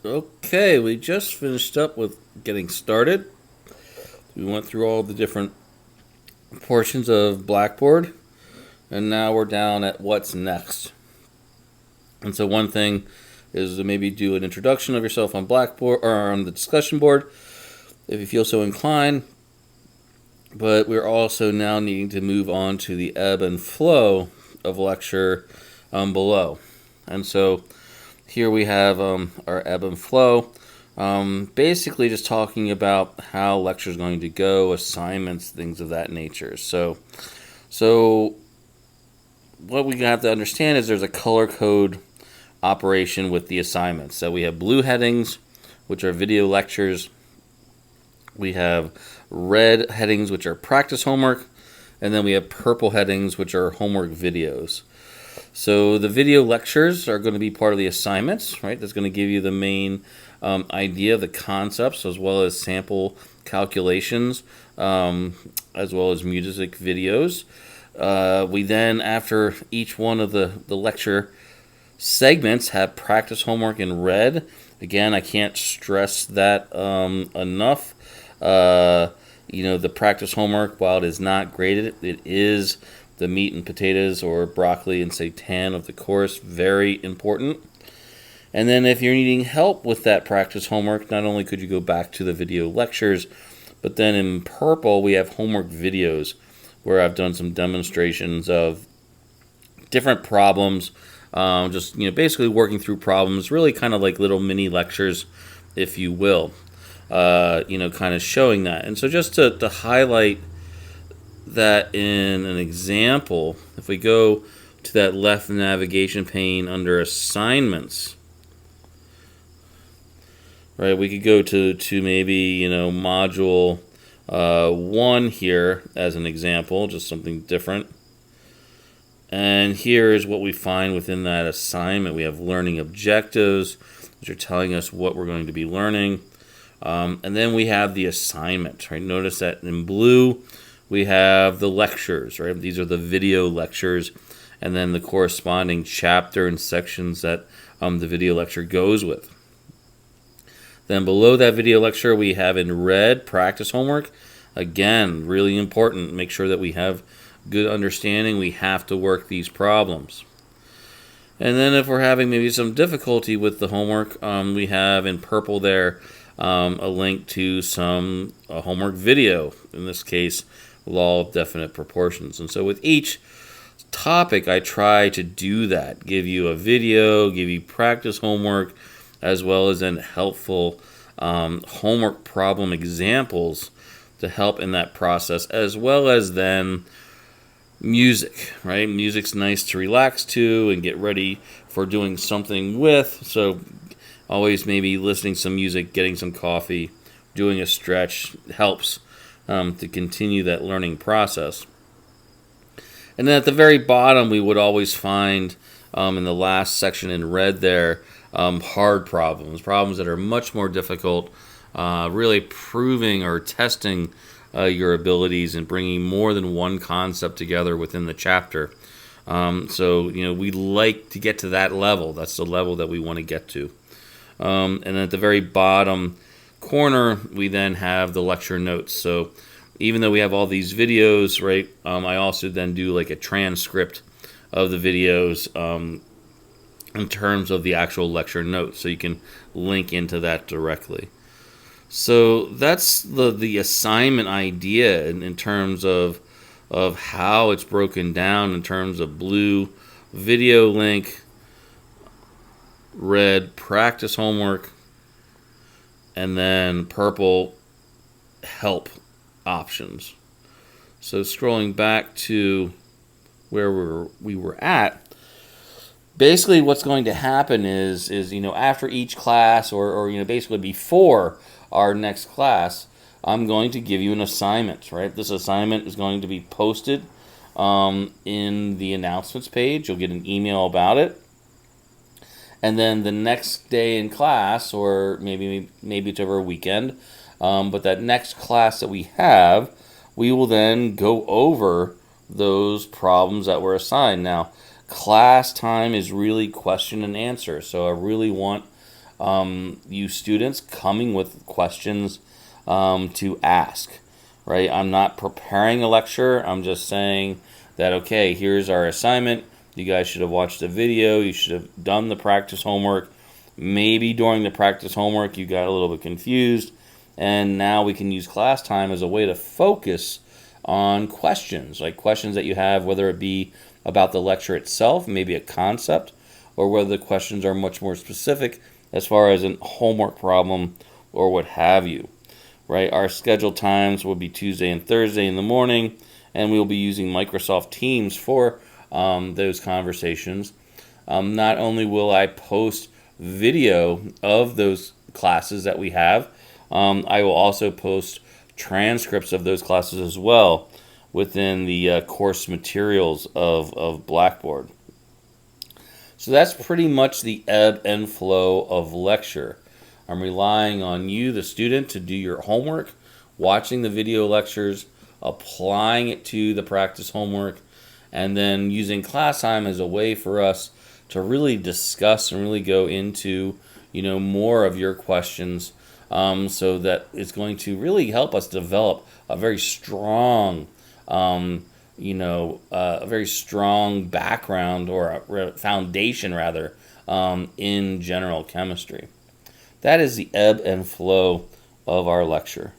Okay, we just finished up with getting started. We went through all the different portions of Blackboard, and now we're down at what's next. And so one thing is to maybe do an introduction of yourself on Blackboard or on the discussion board, if you feel so inclined. But we're also now needing to move on to the ebb and flow of lecture below. And so here we have our ebb and flow. Basically just talking about how lecture is going to go, assignments, things of that nature. So what we have to understand is there's a color code operation with the assignments. So we have blue headings, which are video lectures. We have red headings, which are practice homework. And then we have purple headings, which are homework videos. So the video lectures are going to be part of the assignments, right? That's going to give you the main idea, the concepts, as well as sample calculations, as well as music videos. We then, after each one of the lecture segments, have practice homework in red. Again, I can't stress that enough. The practice homework, while it is not graded, it is the meat and potatoes or broccoli and seitan of the course. Very important. And then if you're needing help with that practice homework, not only could you go back to the video lectures, but then in purple we have homework videos where I've done some demonstrations of different problems, basically working through problems, really kind of like little mini lectures, if you will, kind of showing that. And so just to highlight that in an example, if we go to that left navigation pane under assignments, right, we could go to maybe module 1 here as an example, just something different. And here is what we find within that assignment. We have learning objectives, which are telling us what we're going to be learning. And then we have the assignment, right? Notice that in blue we have the lectures, right? These are the video lectures, and then the corresponding chapter and sections that the video lecture goes with. Then below that video lecture, we have in red practice homework. Again, really important. Make sure that we have good understanding. We have to work these problems. And then if we're having maybe some difficulty with the homework, we have in purple there a link to some homework video. In this case, law of definite proportions. And so with each topic, I try to do that. Give you a video, give you practice homework, as well as then helpful homework problem examples to help in that process, as well as then music, right? Music's nice to relax to and get ready for doing something with. So always maybe listening to some music, getting some coffee, doing a stretch helps to continue that learning process. And then at the very bottom, we would always find in the last section in red there, hard problems that are much more difficult, really proving or testing your abilities and bringing more than one concept together within the chapter. We like to get to that level. That's the level that we want to get to. And at the very bottom corner, we then have the lecture notes. So even though we have all these videos, right, I also then do like a transcript of the videos in terms of the actual lecture notes, so you can link into that directly. So that's the assignment idea in terms of how it's broken down in terms of blue video link, red practice homework, and then purple help options. So scrolling back to where we were at, basically what's going to happen is after each class or basically before our next class, I'm going to give you an assignment, right? This assignment is going to be posted in the announcements page. You'll get an email about it. And then the next day in class, or maybe it's over a weekend, but that next class that we have, we will then go over those problems that were assigned. Now, class time is really question and answer, so I really want you students coming with questions to ask, right? I'm not preparing a lecture. I'm just saying that, okay, here's our assignment. You guys should have watched the video. You should have done the practice homework. Maybe during the practice homework you got a little bit confused, and now we can use class time as a way to focus on questions, like questions that you have, whether it be about the lecture itself, maybe a concept, or whether the questions are much more specific as far as a homework problem or what have you, right? Our scheduled times will be Tuesday and Thursday in the morning, and we'll be using Microsoft Teams for those conversations. Not only will I post video of those classes that we have, I will also post transcripts of those classes as well within the course materials of Blackboard. So that's pretty much the ebb and flow of lecture. I'm relying on you, the student, to do your homework, watching the video lectures, applying it to the practice homework, and then using class time as a way for us to really discuss and really go into, more of your questions, so that it's going to really help us develop a very strong, a very strong background, or a foundation rather, in general chemistry. That is the ebb and flow of our lecture.